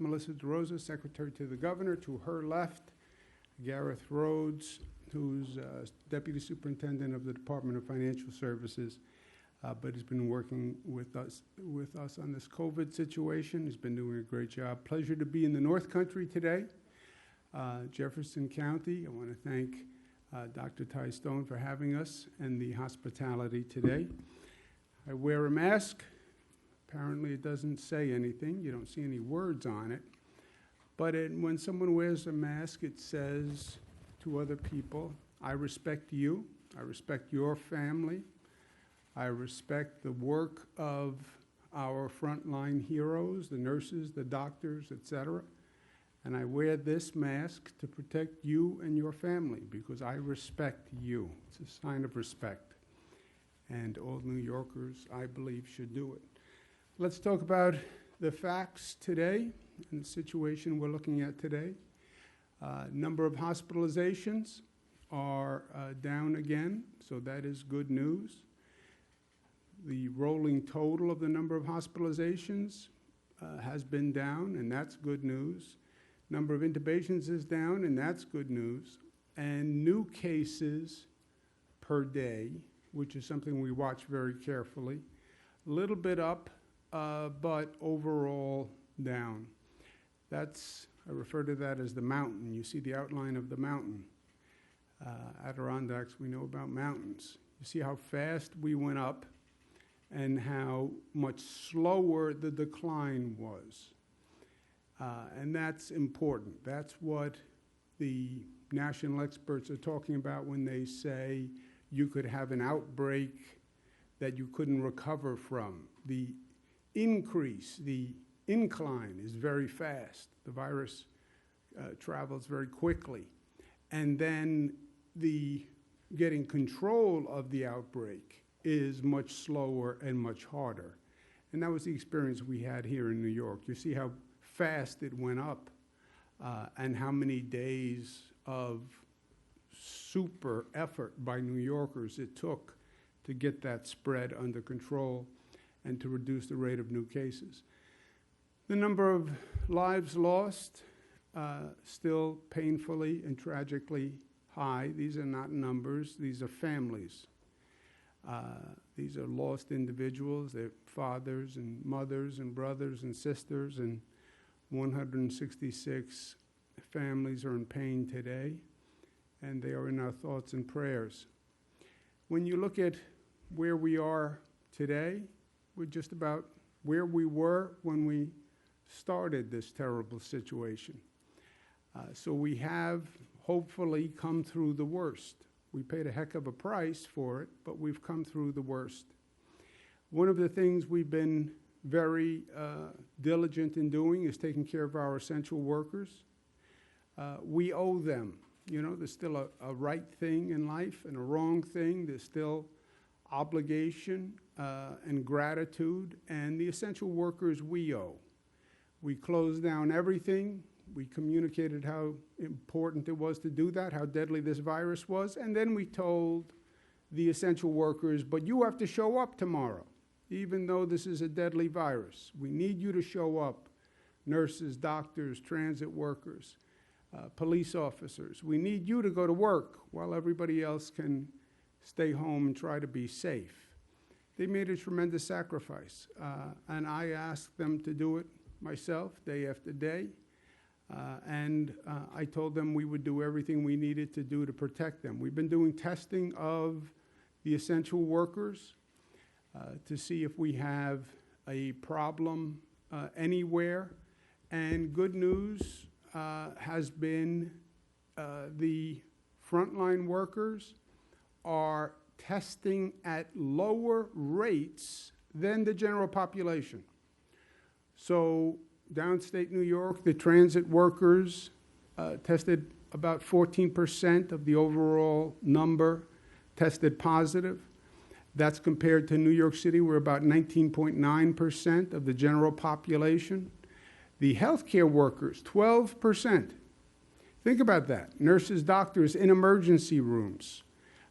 Melissa DeRosa, Secretary to the Governor. To her left, Gareth Rhodes, who's Deputy Superintendent of the Department of Financial Services, but has been working with us on this COVID situation. He's been doing a great job. Pleasure to be in the North Country today, Jefferson County. I want to thank Dr. Ty Stone for having us and the hospitality today. I wear a mask. Apparently it doesn't say anything. You don't see any words on it. But when someone wears a mask, it says to other people, I respect you. I respect your family. I respect the work of our frontline heroes, the nurses, the doctors, etc. And I wear this mask to protect you and your family because I respect you. It's a sign of respect. And all New Yorkers, I believe, should do it. Let's talk about the facts today and the situation we're looking at today. Number of hospitalizations are down again, so that is good news. The rolling total of the number of hospitalizations has been down, and that's good news. Number of intubations is down, and that's good news. And new cases per day, which is something we watch very carefully, a little bit up, but overall down. I refer to that as the mountain. You see the outline of the mountain. Adirondacks, we know about mountains. You see how fast we went up and how much slower the decline was. And that's important. That's what the national experts are talking about when they say you could have an outbreak that you couldn't recover from. The increase, the incline is very fast. The virus travels very quickly. And then the getting control of the outbreak is much slower and much harder. And that was the experience we had here in New York. You see how fast it went up and how many days of super effort by New Yorkers it took to get that spread under control and to reduce the rate of new cases. The number of lives lost, still painfully and tragically high. These are not numbers, these are families. These are lost individuals, their fathers and mothers and brothers and sisters, and 166 families are in pain today, and they are in our thoughts and prayers. When you look at where we are today, we're just about where we were when we started this terrible situation. So we have hopefully come through the worst. We paid a heck of a price for it, but we've come through the worst. One of the things we've been very diligent in doing is taking care of our essential workers. We owe them. You know, there's still a right thing in life and a wrong thing. There's still obligation and gratitude, and the essential workers we owe. We closed down everything. We communicated how important it was to do that, how deadly this virus was, and then we told the essential workers, but you have to show up tomorrow, even though this is a deadly virus. We need you to show up, nurses, doctors, transit workers, police officers. We need you to go to work while everybody else can stay home and try to be safe. They made a tremendous sacrifice, and I asked them to do it myself day after day. And I told them we would do everything we needed to do to protect them. We've been doing testing of the essential workers to see if we have a problem anywhere. And good news has been the frontline workers are testing at lower rates than the general population. So downstate New York, the transit workers tested about 14% of the overall number tested positive. That's compared to New York City, where about 19.9% of the general population. The healthcare workers, 12%. Think about that. Nurses, doctors in emergency rooms,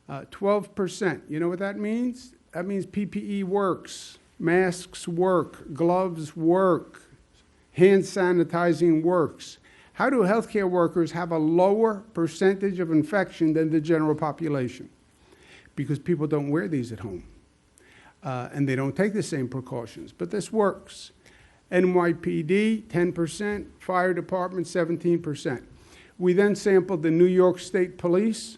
12%. You know what that means? That means PPE works, masks work, gloves work, Hand sanitizing works. How do healthcare workers have a lower percentage of infection than the general population? Because people don't wear these at home. And they don't take the same precautions, but this works. NYPD, 10%, fire department, 17%. We then sampled the New York State Police,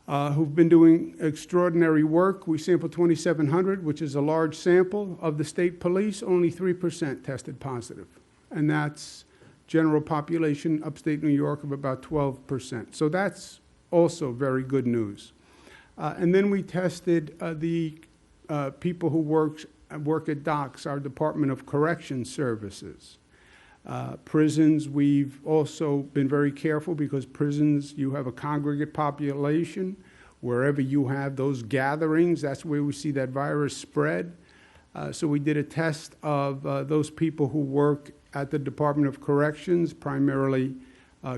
who've been doing extraordinary work. We sampled 2,700, which is a large sample. Of the state police, only 3% tested positive. And that's general population, upstate New York, of about 12%. So that's also very good news. And then we tested the people who work at DOCS, our Department of Correction Services. Prisons, we've also been very careful because prisons, you have a congregate population. Wherever you have those gatherings, that's where we see that virus spread. So we did a test of those people who work at the Department of Corrections, primarily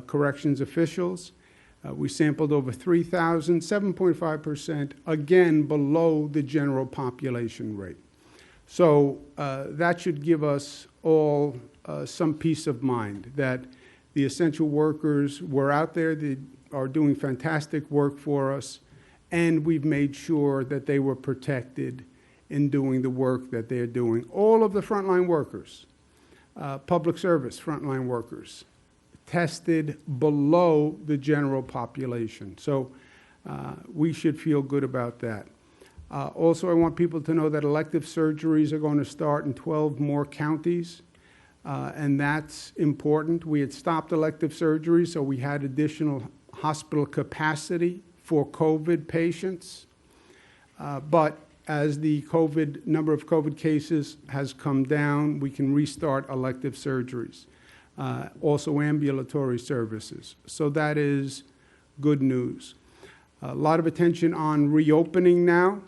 corrections officials. We sampled over 3,000, 7.5%, again below the general population rate. So that should give us all some peace of mind that the essential workers were out there, they are doing fantastic work for us, and we've made sure that they were protected in doing the work that they're doing. All of the frontline workers, public service frontline workers, tested below the general population. So we should feel good about that. Also, I want people to know that elective surgeries are going to start in 12 more counties, and that's important. We had stopped elective surgeries, so we had additional hospital capacity for COVID patients. But as the number of COVID cases has come down, we can restart elective surgeries. Also ambulatory services. So that is good news. A lot of attention on reopening now,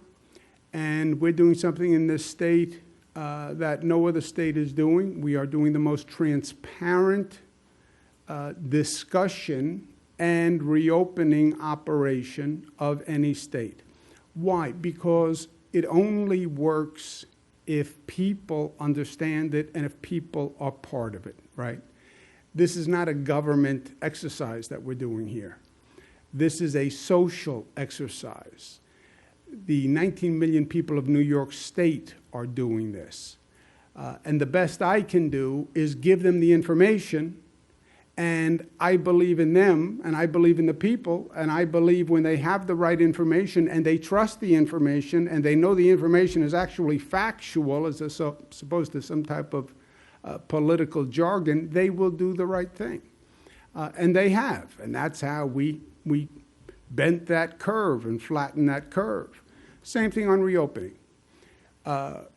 and we're doing something in this state that no other state is doing. We are doing the most transparent discussion and reopening operation of any state. Why? Because it only works if people understand it and if people are part of it, right? This is not a government exercise that we're doing here. This is a social exercise. The 19 million people of New York State are doing this. And the best I can do is give them the information, and I believe in them, and I believe in the people, and I believe when they have the right information and they trust the information and they know the information is actually factual as opposed to some type of political jargon, they will do the right thing. And they have, and that's how we bent that curve and flattened that curve. Same thing on reopening.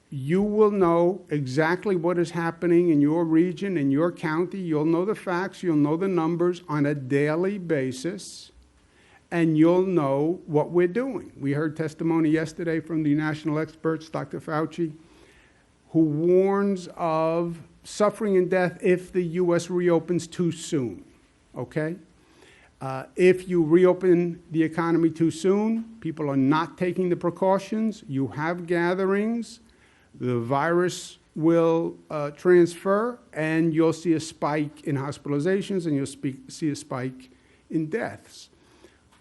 You will know exactly what is happening in your region, in your county. You'll know the facts, you'll know the numbers on a daily basis, and you'll know what we're doing. We heard testimony yesterday from the national experts, Dr. Fauci, who warns of suffering and death if the U.S. reopens too soon, okay? If you reopen the economy too soon, people are not taking the precautions, you have gatherings, the virus will transfer, and you'll see a spike in hospitalizations, and you'll see a spike in deaths.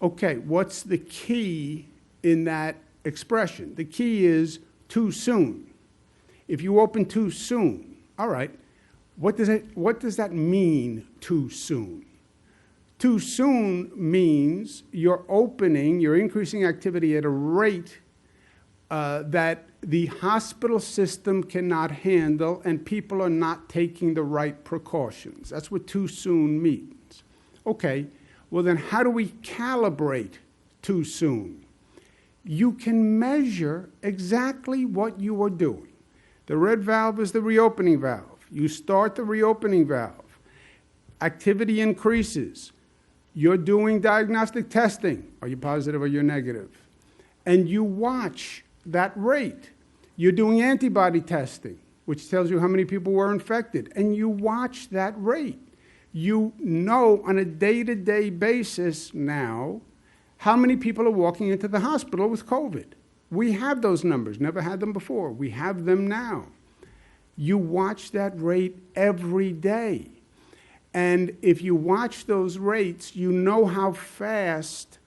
Okay, what's the key in that expression? The key is too soon. If you open too soon, all right, what does that mean, too soon? Too soon means you're increasing activity at a rate that the hospital system cannot handle, and people are not taking the right precautions. That's what too soon means. Okay, well then how do we calibrate too soon? You can measure exactly what you are doing. The red valve is the reopening valve. You start the reopening valve. Activity increases. You're doing diagnostic testing. Are you positive or you're negative? And you watch that rate. You're doing antibody testing, which tells you how many people were infected, and you watch that rate. You know on a day-to-day basis now how many people are walking into the hospital with COVID. We have those numbers, never had them before. We have them now. You watch that rate every day. And if you watch those rates, you know how fast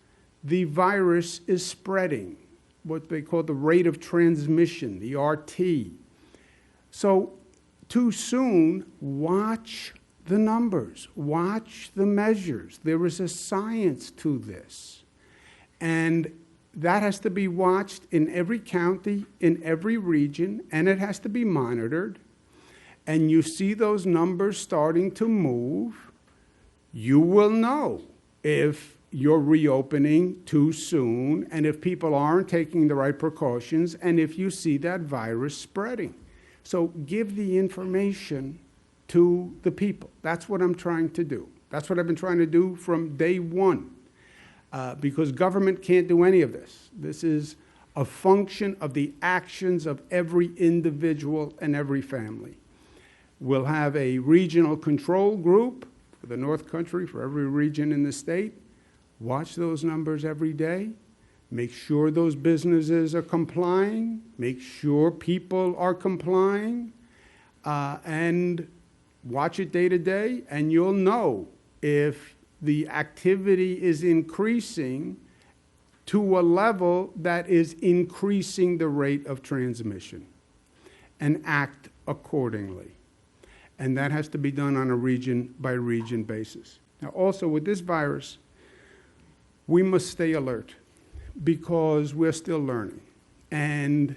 the virus is spreading, what they call the rate of transmission, the RT. So too soon, watch the numbers, watch the measures. There is a science to this. And that has to be watched in every county, in every region, and it has to be monitored. And you see those numbers starting to move, you will know if you're reopening too soon and if people aren't taking the right precautions and if you see that virus spreading. So give the information to the people. That's what I'm trying to do. That's what I've been trying to do from day one, because government can't do any of this. This is a function of the actions of every individual and every family. We'll have a regional control group for the North Country, for every region in the state. Watch those numbers every day. Make sure those businesses are complying. Make sure people are complying. And watch it day to day, and you'll know if the activity is increasing to a level that is increasing the rate of transmission, and act accordingly. And that has to be done on a region-by-region basis. Now, also with this virus, we must stay alert because we're still learning. And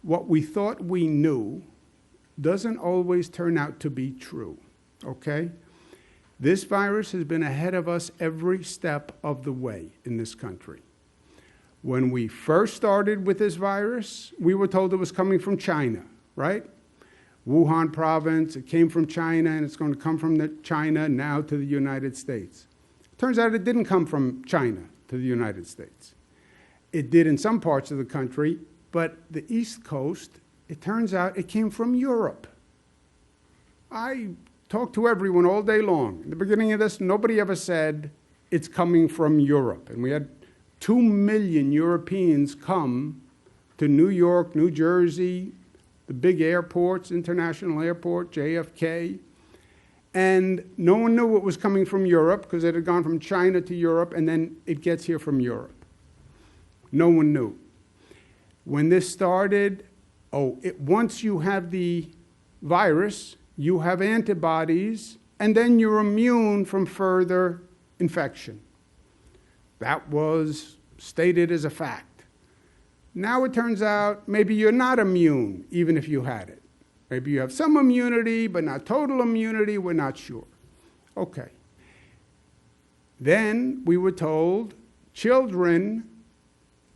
what we thought we knew doesn't always turn out to be true, okay? This virus has been ahead of us every step of the way in this country. When we first started with this virus, we were told it was coming from China, right? Wuhan province, it came from China, and it's going to come from China now to the United States. Turns out it didn't come from China to the United States. It did in some parts of the country, but the East Coast, it turns out it came from Europe. I talked to everyone all day long. In the beginning of this, nobody ever said it's coming from Europe. And we had 2 million Europeans come to New York, New Jersey, the big airports, International Airport, JFK, and no one knew it was coming from Europe because it had gone from China to Europe, and then it gets here from Europe. No one knew. When this started, once you have the virus, you have antibodies, and then you're immune from further infection. That was stated as a fact. Now it turns out maybe you're not immune, even if you had it. Maybe you have some immunity, but not total immunity, we're not sure. Okay. Then we were told children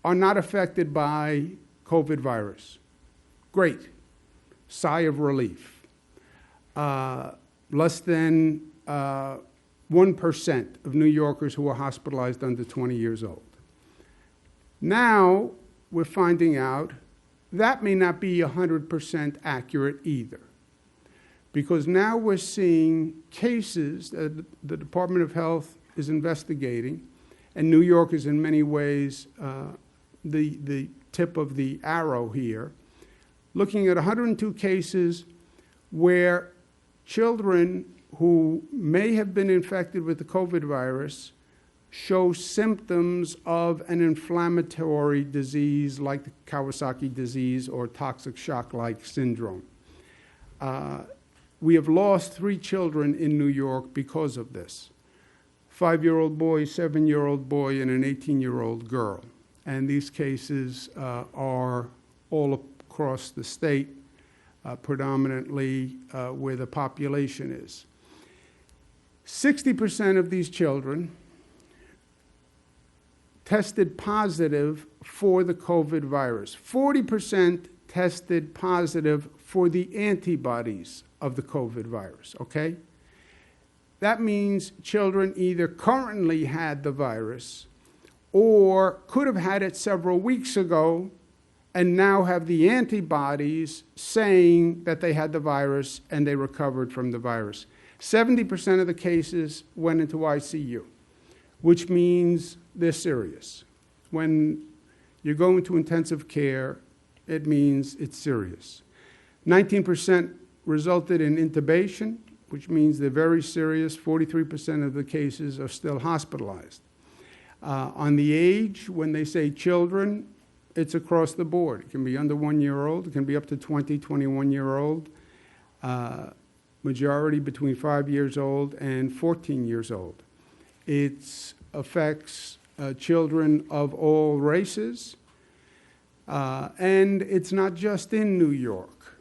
are not affected by COVID virus. Great. Sigh of relief. Less than 1% of New Yorkers who are hospitalized under 20 years old. Now we're finding out that may not be 100% accurate either, because now we're seeing cases that the Department of Health is investigating, and New York is in many ways the tip of the arrow here, looking at 102 cases where children who may have been infected with the COVID virus show symptoms of an inflammatory disease like the Kawasaki disease or toxic shock-like syndrome. We have lost 3 children in New York because of this. 5-year-old boy, 7-year-old boy, and an 18-year-old girl. And these cases are all across the state, predominantly where the population is. 60% of these children tested positive for the COVID virus. 40% tested positive for the antibodies of the COVID virus, okay? That means children either currently had the virus or could have had it several weeks ago and now have the antibodies saying that they had the virus and they recovered from the virus. 70% of the cases went into ICU, which means they're serious. When you go into intensive care, it means it's serious. 19% resulted in intubation, which means they're very serious. 43% of the cases are still hospitalized. On the age, when they say children, it's across the board. It can be under 1 year old. It can be up to 20, 21-year-old. Majority between 5 years old and 14 years old. It affects children of all races. And it's not just in New York.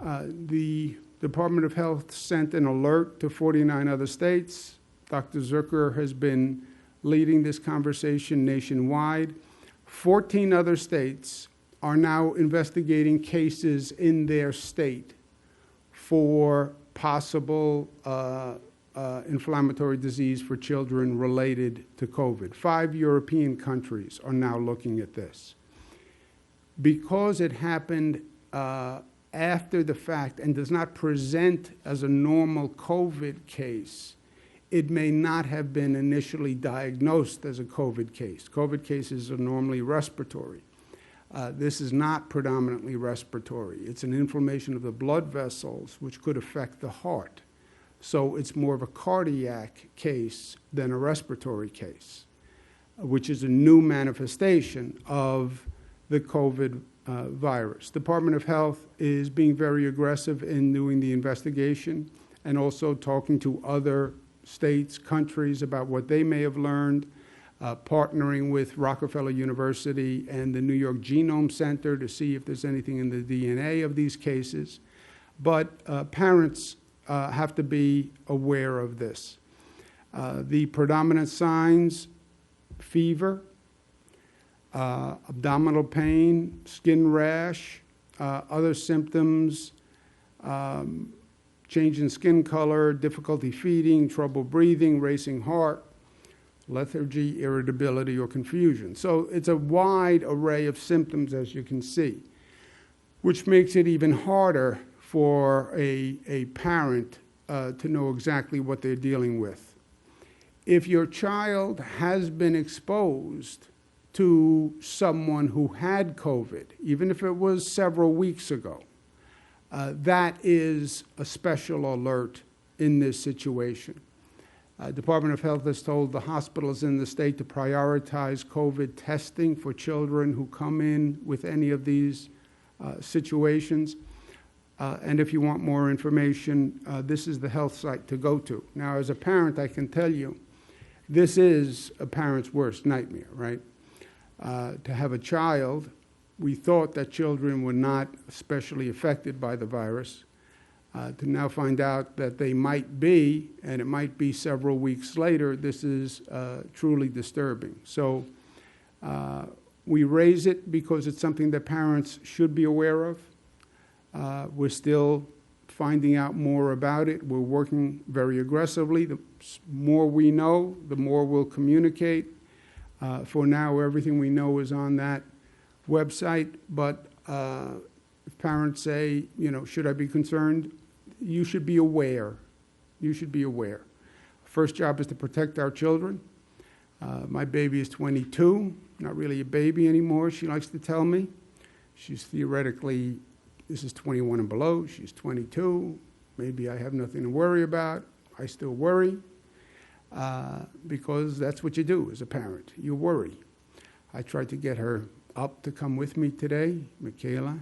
The Department of Health sent an alert to 49 other states. Dr. Zucker has been leading this conversation nationwide. 14 other states are now investigating cases in their state for possible inflammatory disease for children related to COVID. 5 European countries are now looking at this. Because it happened after the fact and does not present as a normal COVID case, it may not have been initially diagnosed as a COVID case. COVID cases are normally respiratory. This is not predominantly respiratory. It's an inflammation of the blood vessels, which could affect the heart. So it's more of a cardiac case than a respiratory case, which is a new manifestation of the COVID virus. Department of Health is being very aggressive in doing the investigation and also talking to other states, countries about what they may have learned, partnering with Rockefeller University and the New York Genome Center to see if there's anything in the DNA of these cases. But parents have to be aware of this. The predominant signs: fever, abdominal pain, skin rash, other symptoms, change in skin color, difficulty feeding, trouble breathing, racing heart, lethargy, irritability, or confusion. So it's a wide array of symptoms, as you can see, which makes it even harder for a parent to know exactly what they're dealing with. If your child has been exposed to someone who had COVID, even if it was several weeks ago, that is a special alert in this situation. Department of Health has told the hospitals in the state to prioritize COVID testing for children who come in with any of these situations. And if you want more information, this is the health site to go to. Now, as a parent, I can tell you, this is a parent's worst nightmare, right? To have a child, we thought that children were not especially affected by the virus. To now find out that they might be, and it might be several weeks later, this is truly disturbing. So we raise it because it's something that parents should be aware of. We're still finding out more about it. We're working very aggressively. The more we know, the more we'll communicate. For now, everything we know is on that website, but if parents say, you know, should I be concerned? You should be aware. You should be aware. First job is to protect our children. My baby is 22, not really a baby anymore, she likes to tell me. She's theoretically, this is 21 and below, she's 22. Maybe I have nothing to worry about. I still worry because that's what you do as a parent. You worry. I tried to get her up to come with me today, Michaela,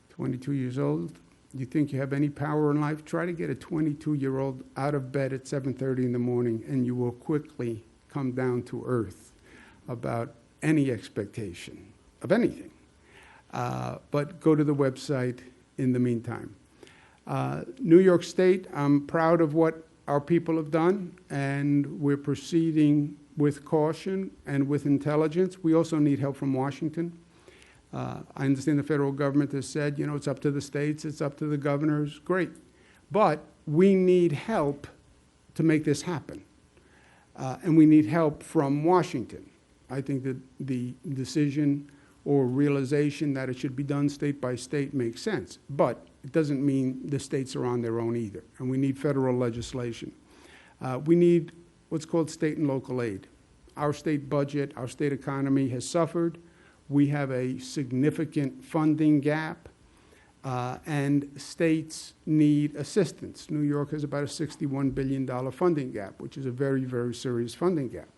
22 years old. You think you have any power in life? Try to get a 22-year-old out of bed at 7:30 in the morning, and you will quickly come down to earth about any expectation of anything. But go to the website in the meantime. New York State, I'm proud of what our people have done, and we're proceeding with caution and with intelligence. We also need help from Washington. I understand the federal government has said, you know, it's up to the states, it's up to the governors, great. But we need help to make this happen. And we need help from Washington. I think that the decision or realization that it should be done state by state makes sense. But it doesn't mean the states are on their own either. And we need federal legislation. We need what's called state and local aid. Our state budget, our state economy has suffered. We have a significant funding gap. and states need assistance. New York has about a $61 billion funding gap, which is a very, very serious funding gap.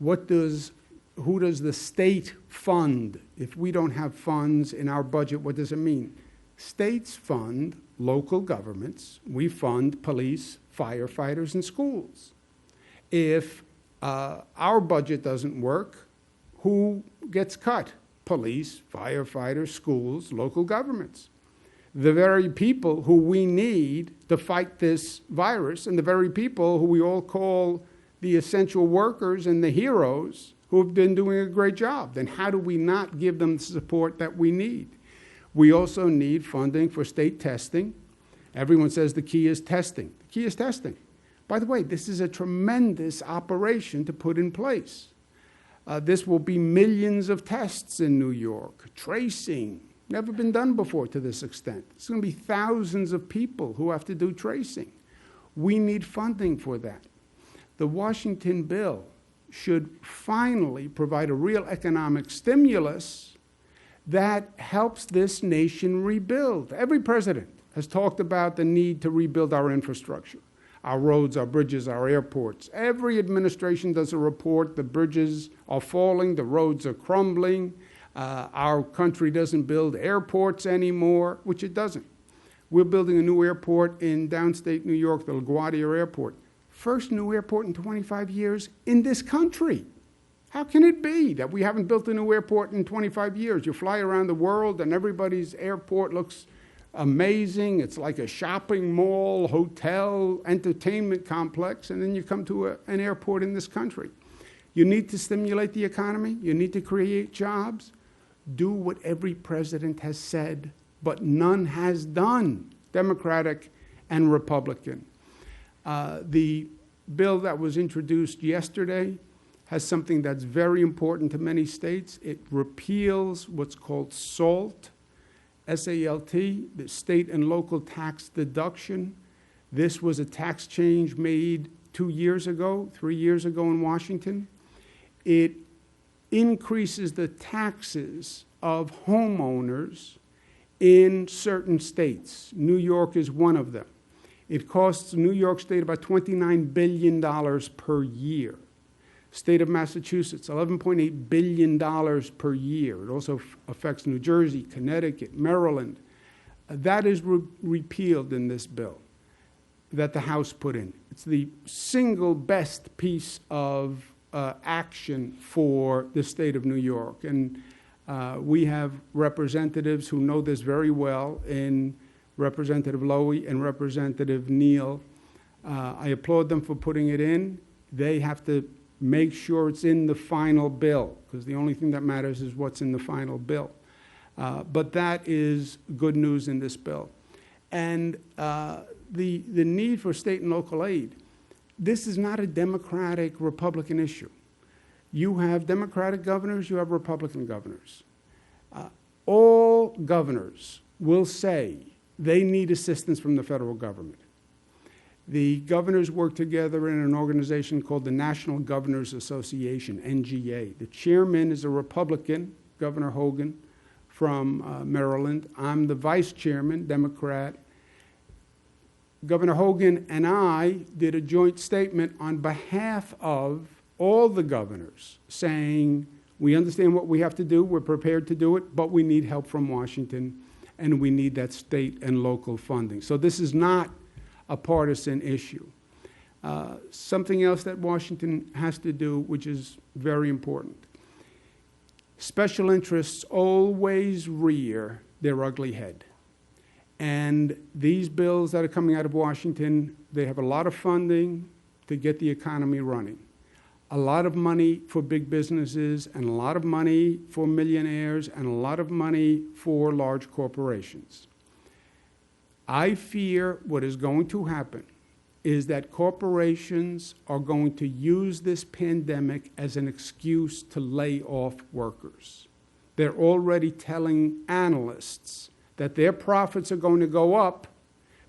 Who does the state fund? If we don't have funds in our budget, what does it mean? States fund local governments. We fund police, firefighters, and schools. If our budget doesn't work, who gets cut? Police, firefighters, schools, local governments. The very people who we need to fight this virus, and the very people who we all call the essential workers and the heroes who have been doing a great job. Then how do we not give them the support that we need? We also need funding for state testing. Everyone says the key is testing. The key is testing. By the way, this is a tremendous operation to put in place. This will be millions of tests in New York. Tracing, never been done before to this extent. It's going to be thousands of people who have to do tracing. We need funding for that. The Washington bill should finally provide a real economic stimulus that helps this nation rebuild. Every president has talked about the need to rebuild our infrastructure, our roads, our bridges, our airports. Every administration does a report. The bridges are falling, the roads are crumbling. Our country doesn't build airports anymore, which it doesn't. We're building a new airport in downstate New York, the LaGuardia Airport. First new airport in 25 years in this country. How can it be that we haven't built a new airport in 25 years? You fly around the world and everybody's airport looks amazing. It's like a shopping mall, hotel, entertainment complex, and then you come to an airport in this country. You need to stimulate the economy. You need to create jobs. Do what every president has said, but none has done, Democratic and Republican. The bill that was introduced yesterday has something that's very important to many states. It repeals what's called SALT, S-A-L-T, the state and local tax deduction. This was a tax change made 3 years ago in Washington. It increases the taxes of homeowners in certain states. New York is one of them. It costs New York State about $29 billion per year. State of Massachusetts, $11.8 billion per year. It also affects New Jersey, Connecticut, Maryland. That is repealed in this bill that the House put in. It's the single best piece of action for the state of New York. And we have representatives who know this very well in Representative Lowy and Representative Neal. I applaud them for putting it in. They have to make sure it's in the final bill, because the only thing that matters is what's in the final bill. But that is good news in this bill. And the need for state and local aid, this is not a Democratic-Republican issue. You have Democratic governors, you have Republican governors. All governors will say they need assistance from the federal government. The governors work together in an organization called the National Governors Association, NGA. The chairman is a Republican, Governor Hogan from Maryland. I'm the vice chairman, Democrat. Governor Hogan and I did a joint statement on behalf of all the governors saying, we understand what we have to do, we're prepared to do it, but we need help from Washington, and we need that state and local funding. So this is not a partisan issue. Something else that Washington has to do, which is very important. Special interests always rear their ugly head. And these bills that are coming out of Washington, they have a lot of funding to get the economy running. A lot of money for big businesses, and a lot of money for millionaires, and a lot of money for large corporations. I fear what is going to happen is that corporations are going to use this pandemic as an excuse to lay off workers. They're already telling analysts that their profits are going to go up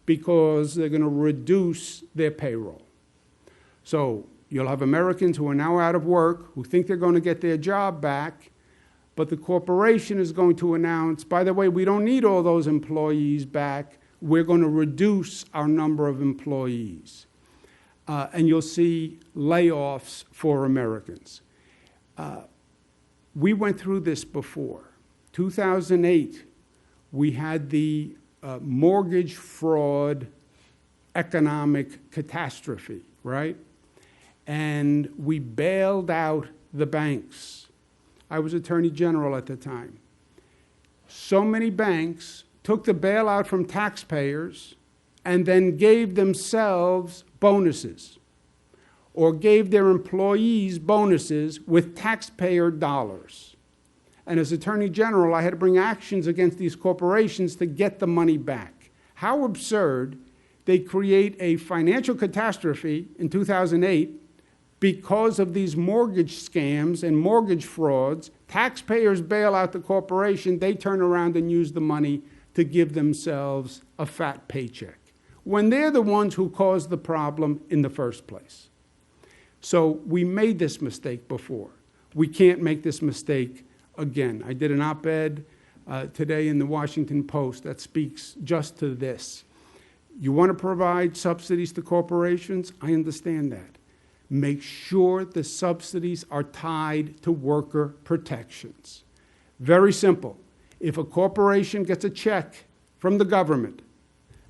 because they're going to reduce their payroll. So you'll have Americans who are now out of work, who think they're going to get their job back, But the corporation is going to announce, by the way, we don't need all those employees back. We're going to reduce our number of employees. And you'll see layoffs for Americans. We went through this before. 2008, we had the mortgage fraud economic catastrophe, right? And we bailed out the banks. I was Attorney General at the time. So many banks took the bailout from taxpayers and then gave themselves bonuses or gave their employees bonuses with taxpayer dollars. And as Attorney General, I had to bring actions against these corporations to get the money back. How absurd. They create a financial catastrophe in 2008 because of these mortgage scams and mortgage frauds. Taxpayers bail out the corporation. They turn around and use the money to give themselves a fat paycheck, when they're the ones who caused the problem in the first place. So we made this mistake before. We can't make this mistake again. I did an op-ed today in the Washington Post that speaks just to this. You want to provide subsidies to corporations? I understand that. Make sure the subsidies are tied to worker protections. Very simple. If a corporation gets a check from the government,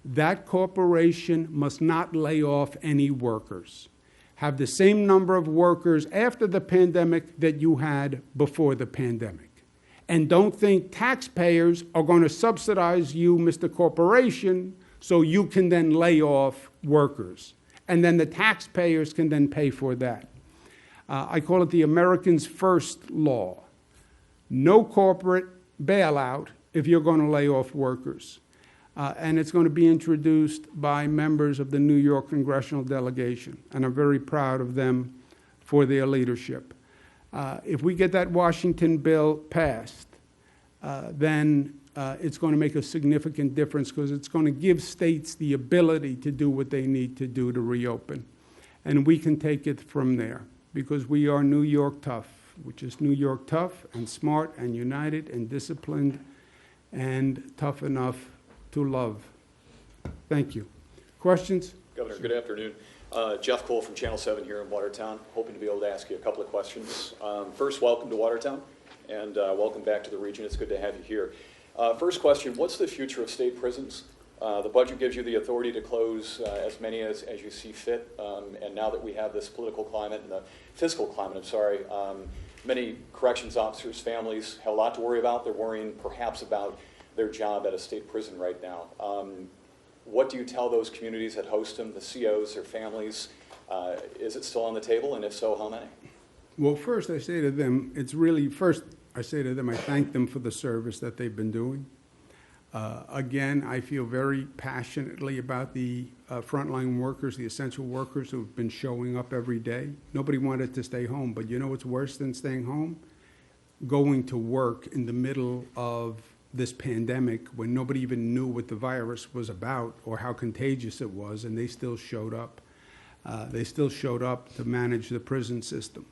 that corporation must not lay off any workers. Have the same number of workers after the pandemic that you had before the pandemic. And don't think taxpayers are going to subsidize you, Mr. Corporation, so you can then lay off workers. And then the taxpayers can then pay for that. I call it the Americans First Law. No corporate bailout if you're going to lay off workers. And it's going to be introduced by members of the New York congressional delegation. And I'm very proud of them for their leadership. If we get that Washington bill passed, then it's going to make a significant difference because it's going to give states the ability to do what they need to do to reopen. And we can take it from there because we are New York tough, which is New York tough and smart and united and disciplined and tough enough to love. Thank you. Questions? Governor, good afternoon. Jeff Cole from Channel 7 here in Watertown, hoping to be able to ask you a couple of questions. First, welcome to Watertown, and welcome back to the region. It's good to have you here. First question, what's the future of state prisons? The budget gives you the authority to close as many as you see fit, and now that we have this political climate and the fiscal climate, many corrections officers' families have a lot to worry about. They're worrying perhaps about their job at a state prison right now. What do you tell those communities that host them, the COs, their families? Is it still on the table, and if so, how many? Well, first I say to them, I thank them for the service that they've been doing. Again, I feel very passionately about the frontline workers, the essential workers who have been showing up every day. Nobody wanted to stay home, but you know what's worse than staying home? Going to work in the middle of this pandemic when nobody even knew what the virus was about or how contagious it was, and they still showed up. They still showed up to manage the prison system.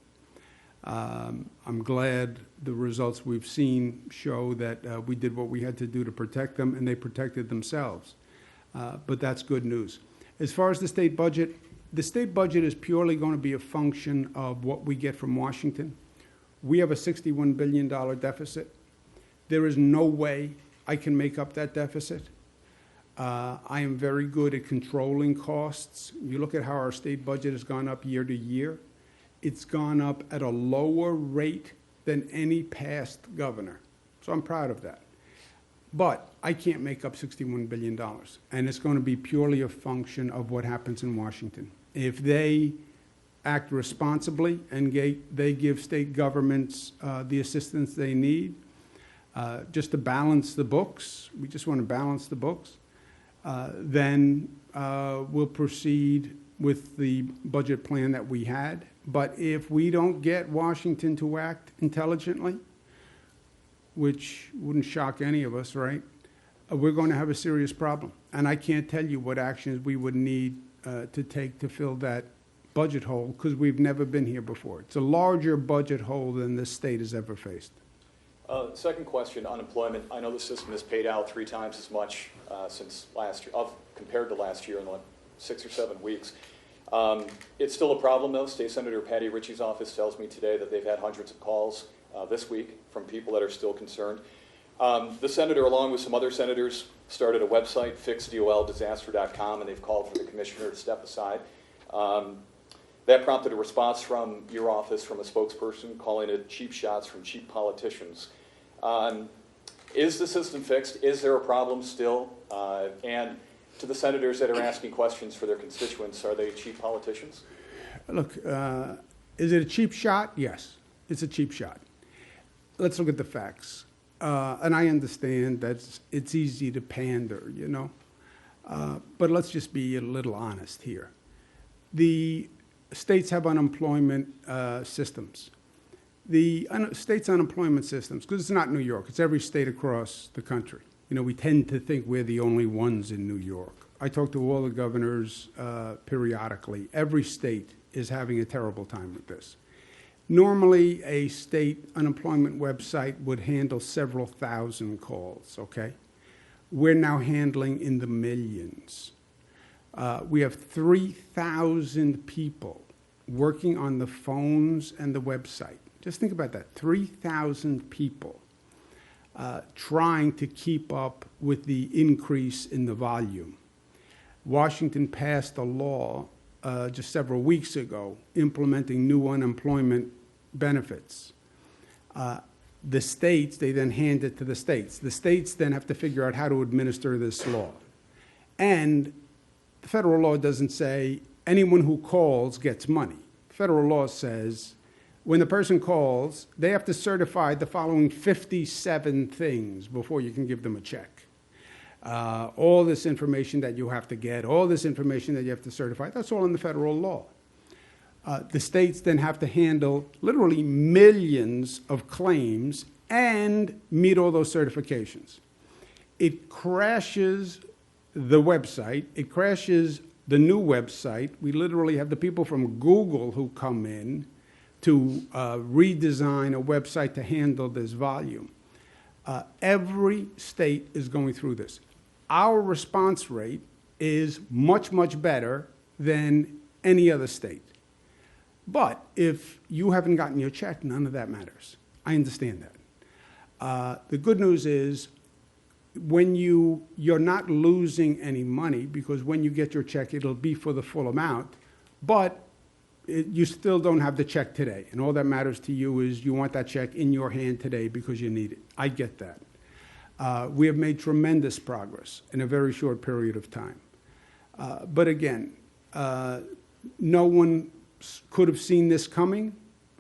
I'm glad the results we've seen show that we did what we had to do to protect them, and they protected themselves. But that's good news. As far as the state budget is purely going to be a function of what we get from Washington. We have a $61 billion deficit. There is no way I can make up that deficit. I am very good at controlling costs. You look at how our state budget has gone up year to year. It's gone up at a lower rate than any past governor. So I'm proud of that. But I can't make up $61 billion. And it's going to be purely a function of what happens in Washington. If they act responsibly and they give state governments the assistance they need, just to balance the books, we just want to balance the books, then we'll proceed with the budget plan that we had. But if we don't get Washington to act intelligently, which wouldn't shock any of us, right, we're going to have a serious problem. And I can't tell you what actions we would need to take to fill that budget hole, because we've never been here before. It's a larger budget hole than this state has ever faced. Second question, unemployment. I know the system has paid out 3 times as much since last year, compared to last year in like 6 or 7 weeks. It's still a problem though. State Senator Patty Ritchie's office tells me today that they've had hundreds of calls this week from people that are still concerned. The senator, along with some other senators, started a website, fixdoldisaster.com, and they've called for the commissioner to step aside. That prompted a response from your office, from a spokesperson, calling it cheap shots from cheap politicians. Is the system fixed? Is there a problem still? And to the senators that are asking questions for their constituents, are they cheap politicians? Look, is it a cheap shot? Yes, it's a cheap shot. Let's look at the facts. And I understand that it's easy to pander, you know. But let's just be a little honest here. The states have unemployment systems. The state's unemployment systems, because it's not New York, it's every state across the country. You know, we tend to think we're the only ones in New York. I talk to all the governors periodically. Every state is having a terrible time with this. Normally, a state unemployment website would handle several thousand calls, okay? We're now handling in the millions. We have 3,000 people working on the phones and the website. Just think about that, 3,000 people trying to keep up with the increase in the volume. Washington passed a law just several weeks ago implementing new unemployment benefits. The states, they then hand it to the states. The states then have to figure out how to administer this law. And the federal law doesn't say anyone who calls gets money. Federal law says when the person calls, they have to certify the following 57 things before you can give them a check. All this information that you have to get, all this information that you have to certify, that's all in the federal law. The states then have to handle literally millions of claims and meet all those certifications. It crashes the website. It crashes the new website. We literally have the people from Google who come in to redesign a website to handle this volume. Every state is going through this. Our response rate is much, much better than any other state. But if you haven't gotten your check, none of that matters. I understand that. The good news is when you're not losing any money, because when you get your check, it'll be for the full amount, but you still don't have the check today. And all that matters to you is you want that check in your hand today because you need it. I get that. We have made tremendous progress in a very short period of time. But again, no one could have seen this coming.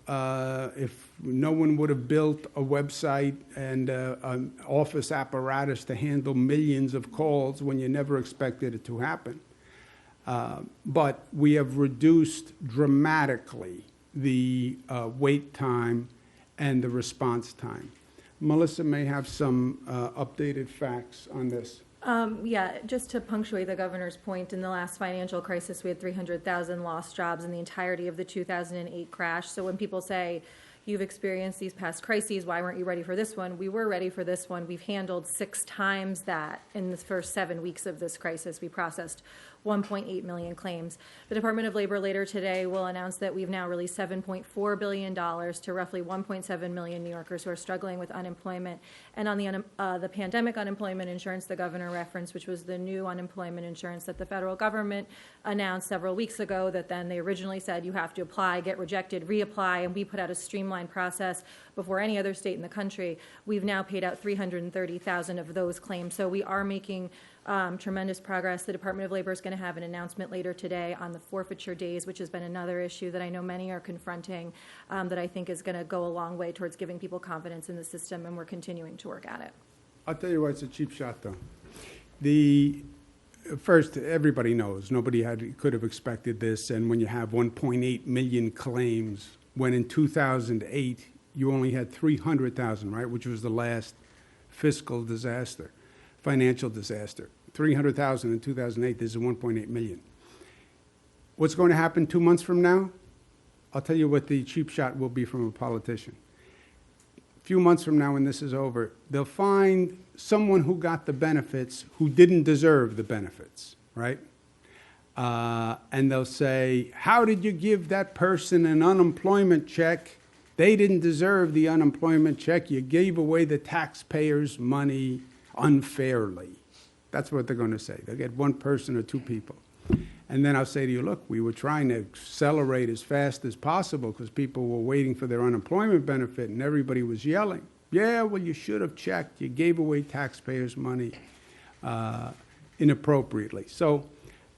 If no one would have built a website and an office apparatus to handle millions of calls when you never expected it to happen. But we have reduced dramatically the wait time and the response time. Melissa may have some updated facts on this. Yeah, just to punctuate the governor's point, in the last financial crisis, we had 300,000 lost jobs in the entirety of the 2008 crash. So when people say, you've experienced these past crises, why weren't you ready for this one? We were ready for this one. We've handled 6 times that in the first 7 weeks of this crisis. We processed 1.8 million claims. The Department of Labor later today will announce that we've now released $7.4 billion to roughly 1.7 million New Yorkers who are struggling with unemployment. And on the pandemic unemployment insurance the governor referenced, which was the new unemployment insurance that the federal government announced several weeks ago, that then they originally said you have to apply, get rejected, reapply, and we put out a streamlined process before any other state in the country. We've now paid out 330,000 of those claims. So we are making tremendous progress. The Department of Labor is going to have an announcement later today on the forfeiture days, which has been another issue that I know many are confronting, that I think is going to go a long way towards giving people confidence in the system, and we're continuing to work at it. I'll tell you why it's a cheap shot, though. First, everybody knows, nobody could have expected this, and when you have 1.8 million claims, when in 2008 you only had 300,000, right, which was the last fiscal disaster, financial disaster. 300,000 in 2008, this is 1.8 million. What's going to happen 2 months from now? I'll tell you what the cheap shot will be from a politician. few months from now when this is over, they'll find someone who got the benefits who didn't deserve the benefits, right? And they'll say, how did you give that person an unemployment check? They didn't deserve the unemployment check. You gave away the taxpayers' money unfairly. That's what they're going to say. They'll get one person or two people. And then I'll say to you, look, we were trying to accelerate as fast as possible because people were waiting for their unemployment benefit and everybody was yelling. Yeah, well, you should have checked. You gave away taxpayers' money inappropriately. So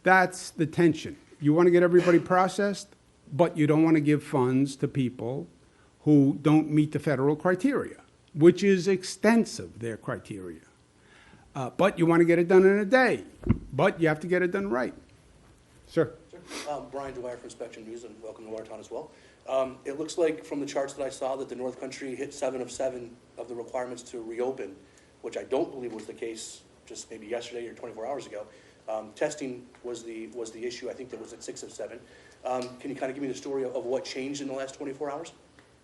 that's the tension. You want to get everybody processed, but you don't want to give funds to people who don't meet the federal criteria, which is extensive, their criteria. But you want to get it done in a day, but you have to get it done right. Sir. Brian Dwyer from Spectrum News, and welcome to Watertown as well. It looks like from the charts that I saw that the North Country hit 7 of 7 of the requirements to reopen, which I don't believe was the case just maybe yesterday or 24 hours ago. Testing was the issue. I think that was at 6 of 7. Can you kind of give me the story of what changed in the last 24 hours?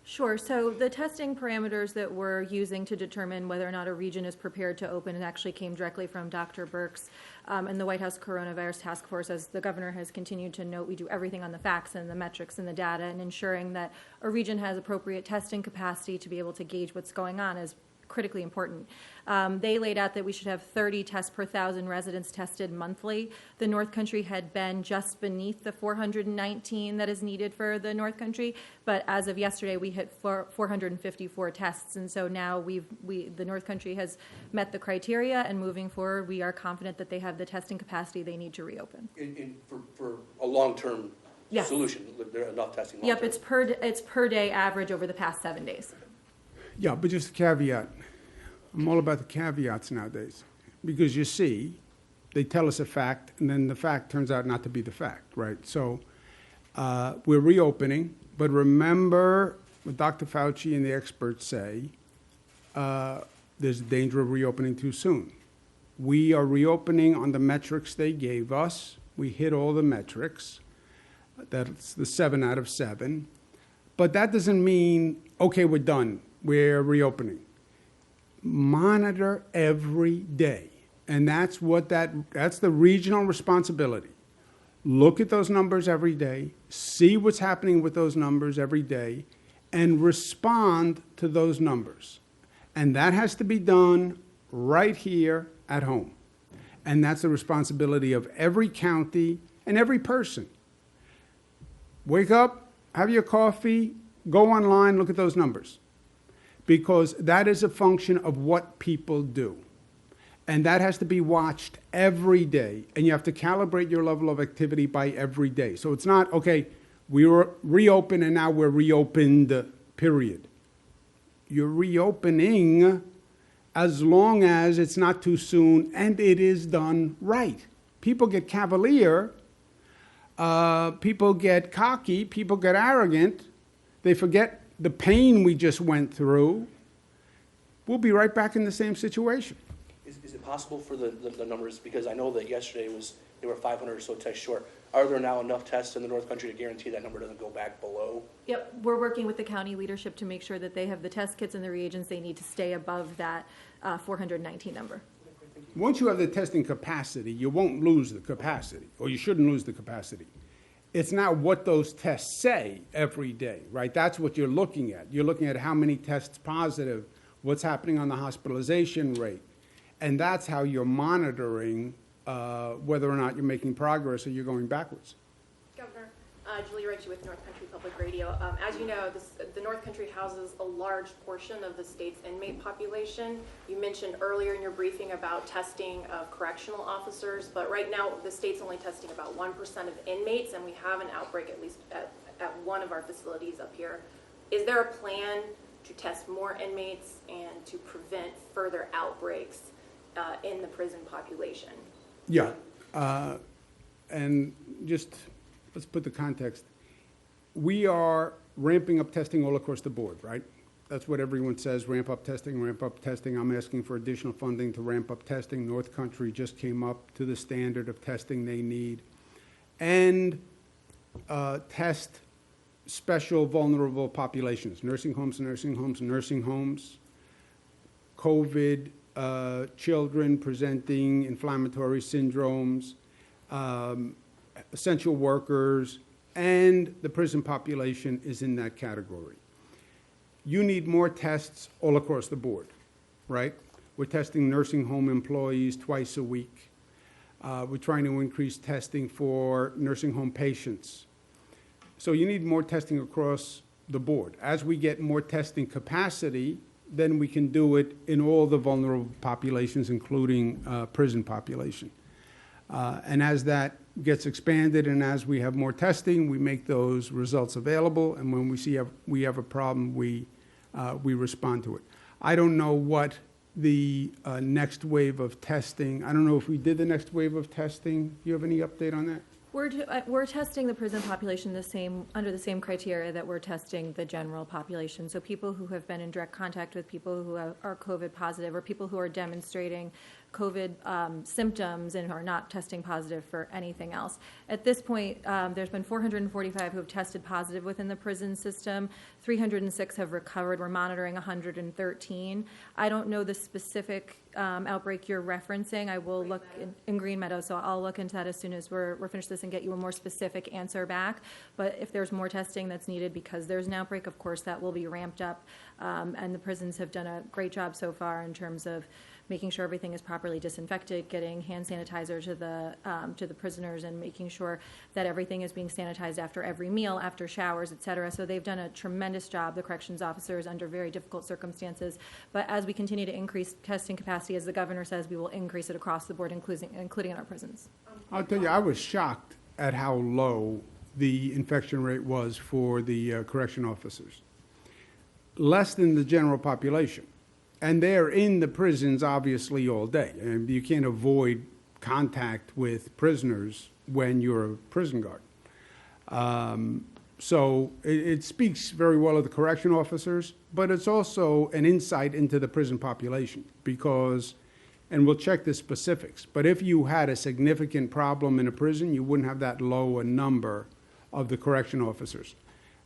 Sure. So the testing parameters that we're using to determine whether or not a region is prepared to open, it actually came directly from Dr. Birx and the White House Coronavirus Task Force. As the governor has continued to note, we do everything on the facts and the metrics and the data, and ensuring that a region has appropriate testing capacity to be able to gauge what's going on is critically important. They laid out that we should have 30 tests per 1,000 residents tested monthly. The North Country had been just beneath the 419 that is needed for the North Country, but as of yesterday, we hit 454 tests, and so now the North Country has met the criteria, and moving forward, we are confident that they have the testing capacity they need to reopen. For a long-term Yes. solution, there are enough testing. Yep, it's per day average over the past 7 days. Yeah, but just a caveat. I'm all about the caveats nowadays. Because you see, they tell us a fact, and then the fact turns out not to be the fact, right? So we're reopening, but remember what Dr. Fauci and the experts say, there's a danger of reopening too soon. We are reopening on the metrics they gave us. We hit all the metrics. That's the 7 out of 7. But that doesn't mean, okay, we're done. We're reopening. Monitor every day. And that's the regional responsibility. Look at those numbers every day, see what's happening with those numbers every day, and respond to those numbers. And that has to be done right here at home. And that's the responsibility of every county and every person. Wake up, have your coffee, go online, look at those numbers. Because that is a function of what people do. And that has to be watched every day. And you have to calibrate your level of activity by every day. So it's not, okay, we were reopened and now we're reopened, period. You're reopening as long as it's not too soon and it is done right. People get cavalier, people get cocky, people get arrogant, they forget the pain we just went through. We'll be right back in the same situation. Is it possible for the numbers, because I know that yesterday they were 500 or so tests short. Are there now enough tests in the North Country to guarantee that number doesn't go back below? Yep, we're working with the county leadership to make sure that they have the test kits and the reagents they need to stay above that 419 number. Once you have the testing capacity, you won't lose the capacity, or you shouldn't lose the capacity. It's not what those tests say every day, right? That's what you're looking at. You're looking at how many tests positive, what's happening on the hospitalization rate. And that's how you're monitoring whether or not you're making progress or you're going backwards. Governor, Julie Ritchie with North Country Public Radio. As you know, the North Country houses a large portion of the state's inmate population. You mentioned earlier in your briefing about testing of correctional officers, but right now the state's only testing about 1% of inmates, and we have an outbreak at least at one of our facilities up here. Is there a plan to test more inmates and to prevent further outbreaks in the prison population? Yeah, and just let's put the context. We are ramping up testing all across the board, right? That's what everyone says, ramp up testing, ramp up testing. I'm asking for additional funding to ramp up testing. North Country just came up to the standard of testing they need. And test special vulnerable populations, nursing homes, nursing homes, nursing homes, COVID, children presenting inflammatory syndromes, essential workers, and the prison population is in that category. You need more tests all across the board, right? We're testing nursing home employees twice a week. We're trying to increase testing for nursing home patients. So you need more testing across the board. As we get more testing capacity, then we can do it in all the vulnerable populations, including prison population. And as that gets expanded and as we have more testing, we make those results available. And when we have a problem, we respond to it. I don't know what the next wave of testing, I don't know if we did the next wave of testing. Do you have any update on that? We're testing the prison population under the same criteria that we're testing the general population. So people who have been in direct contact with people who are COVID positive, or people who are demonstrating COVID symptoms and are not testing positive for anything else. At this point, there's been 445 who have tested positive within the prison system. 306 have recovered. We're monitoring 113. I don't know the specific outbreak you're referencing. I will look in Green Meadow, so I'll look into that as soon as we're finished this and get you a more specific answer back. But if there's more testing that's needed because there's an outbreak, of course, that will be ramped up. And the prisons have done a great job so far in terms of making sure everything is properly disinfected, getting hand sanitizer to the prisoners, and making sure that everything is being sanitized after every meal, after showers, et cetera. So they've done a tremendous job, the corrections officers, under very difficult circumstances. But as we continue to increase testing capacity, as the governor says, we will increase it across the board, including in our prisons. I'll tell you, I was shocked at how low the infection rate was for the correction officers. Less than the general population. And they're in the prisons, obviously, all day. And you can't avoid contact with prisoners when you're a prison guard. So it speaks very well of the correction officers, but it's also an insight into the prison population because, and we'll check the specifics, but if you had a significant problem in a prison, you wouldn't have that low a number of the correction officers'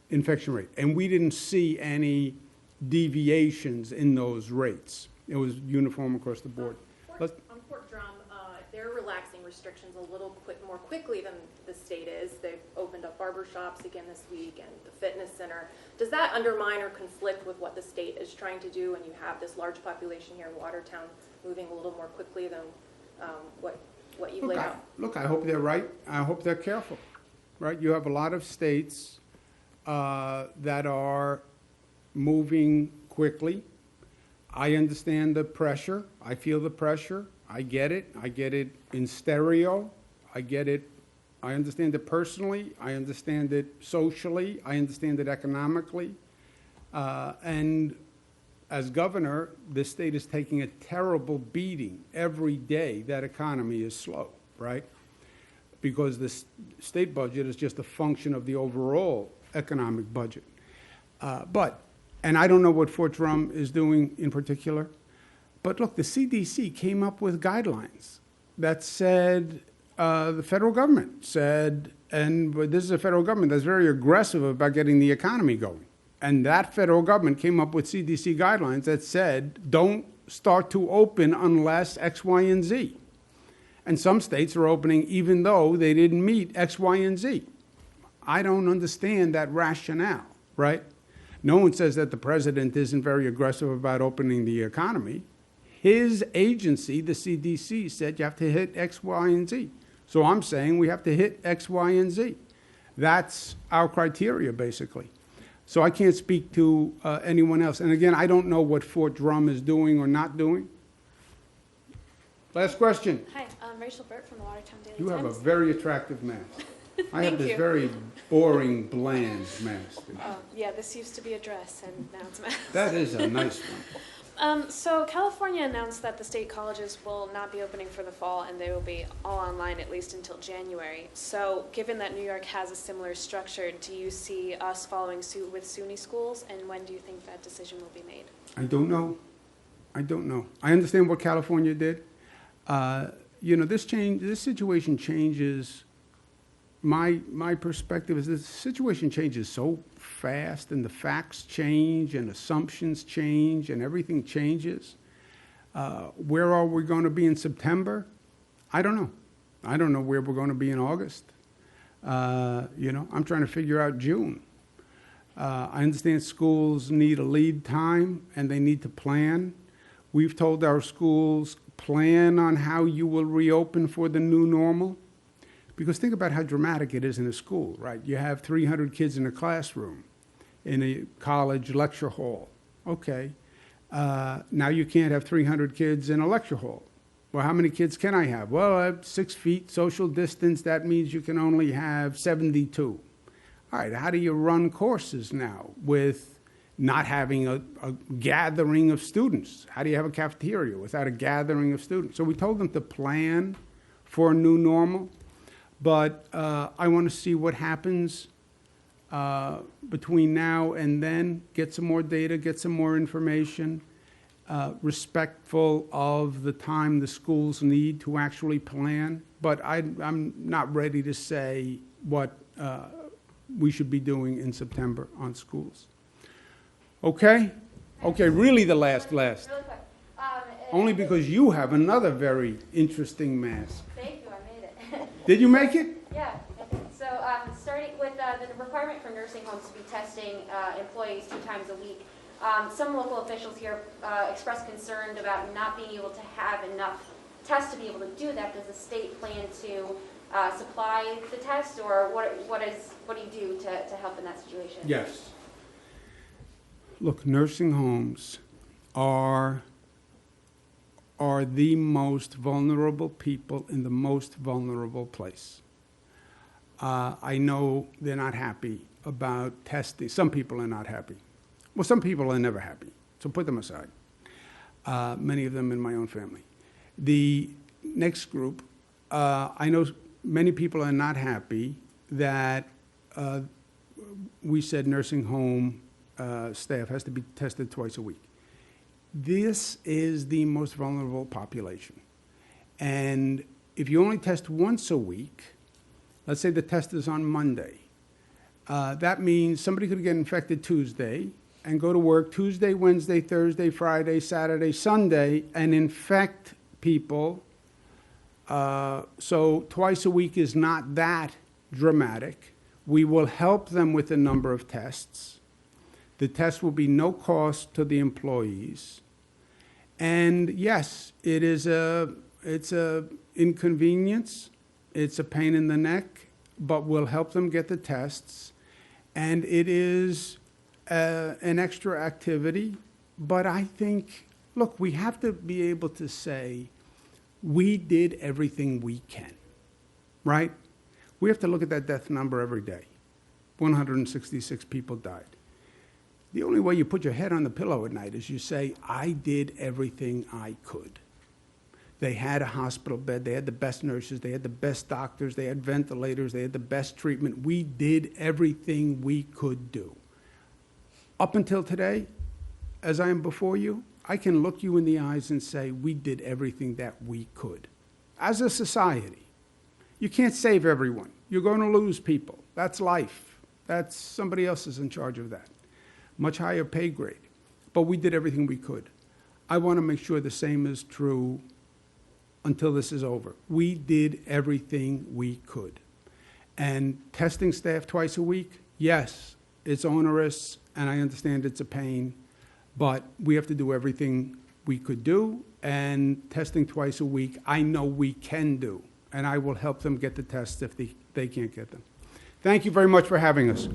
infection rate. And we didn't see any deviations in those rates. It was uniform across the board. On Fort Drum, they're relaxing restrictions a little more quickly than the state is. They've opened up barber shops again this week and the fitness center. Does that undermine or conflict with what the state is trying to do when you have this large population here in Watertown moving a little more quickly than what you've laid out? Look, I hope they're right. I hope they're careful, right? You have a lot of states that are moving quickly. I understand the pressure. I feel the pressure. I get it. I get it in stereo. I get it. I understand it personally. I understand it socially. I understand it economically. And as governor, the state is taking a terrible beating every day. That economy is slow, right? Because the state budget is just a function of the overall economic budget. And I don't know what Fort Drum is doing in particular, but look, the CDC came up with guidelines that said, the federal government said, and this is a federal government that's very aggressive about getting the economy going. And that federal government came up with CDC guidelines that said, don't start to open unless X, Y, and Z. And some states are opening even though they didn't meet X, Y, and Z. I don't understand that rationale, right? No one says that the president isn't very aggressive about opening the economy. His agency, the CDC, said you have to hit X, Y, and Z. So I'm saying we have to hit X, Y, and Z. That's our criteria, basically. So I can't speak to anyone else. And again, I don't know what Fort Drum is doing or not doing. Last question. Hi, I'm Rachel Burt from the Watertown Daily You have a Times. very attractive mask. I have Thank this you. very boring, bland mask. Yeah, this used to be a dress, and now it's a mask. That is a nice one. So California announced that the state colleges will not be opening for the fall, and they will be all online at least until January. So given that New York has a similar structure, do you see us following suit with SUNY schools, and when do you think that decision will be made? I don't know. I don't know. I understand what California did. This situation changes my perspective is the situation changes so fast, and the facts change, and assumptions change, and everything changes. Where are we going to be in September? I don't know. I don't know where we're going to be in August. I'm trying to figure out June. I understand schools need a lead time and they need to plan. We've told our schools, plan on how you will reopen for the new normal. Because think about how dramatic it is in a school, right? You have 300 kids in a classroom, in a college lecture hall. Okay, now you can't have 300 kids in a lecture hall. Well, how many kids can I have? Well, I have 6 feet social distance. That means you can only have 72. All right, how do you run courses now with not having a gathering of students? How do you have a cafeteria without a gathering of students? So we told them to plan for a new normal, but I want to see what happens between now and then, get some more data, get some more information, respectful of the time the schools need to actually plan. But I'm not ready to say what we should be doing in September on schools. Okay? Okay, really the last. Really quick. Only because you have another very interesting mask. Thank you, I made it. Did you make it? Yeah. So starting with the requirement for nursing homes to be testing employees 2 times a week, some local officials here expressed concern about not being able to have enough tests to be able to do that. Does the state plan to supply the test, or what do you do to help in that situation? Yes. Look, nursing homes are the most vulnerable people in the most vulnerable place. I know they're not happy about testing. Some people are not happy. Well, some people are never happy, so put them aside. Many of them in my own family. The next group, I know many people are not happy that we said nursing home staff has to be tested twice a week. This is the most vulnerable population. And if you only test once a week, let's say the test is on Monday, that means somebody could get infected Tuesday and go to work Tuesday, Wednesday, Thursday, Friday, Saturday, Sunday, and infect people. So twice a week is not that dramatic. We will help them with the number of tests. The test will be no cost to the employees. And yes, it's a inconvenience. It's a pain in the neck, but we'll help them get the tests. And it is an extra activity. But I think, look, we have to be able to say, we did everything we can, right? We have to look at that death number every day. 166 people died. The only way you put your head on the pillow at night is you say, I did everything I could. They had a hospital bed. They had the best nurses. They had the best doctors. They had ventilators. They had the best treatment. We did everything we could do. Up until today, as I am before you, I can look you in the eyes and say, we did everything that we could. As a society, you can't save everyone. You're going to lose people. That's life. That's somebody else is in charge of that. Much higher pay grade. But we did everything we could. I want to make sure the same is true until this is over. We did everything we could. And testing staff twice a week, yes, it's onerous, and I understand it's a pain, but we have to do everything we could do, and testing twice a week, I know we can do, and I will help them get the tests if they can't get them. Thank you very much for having us.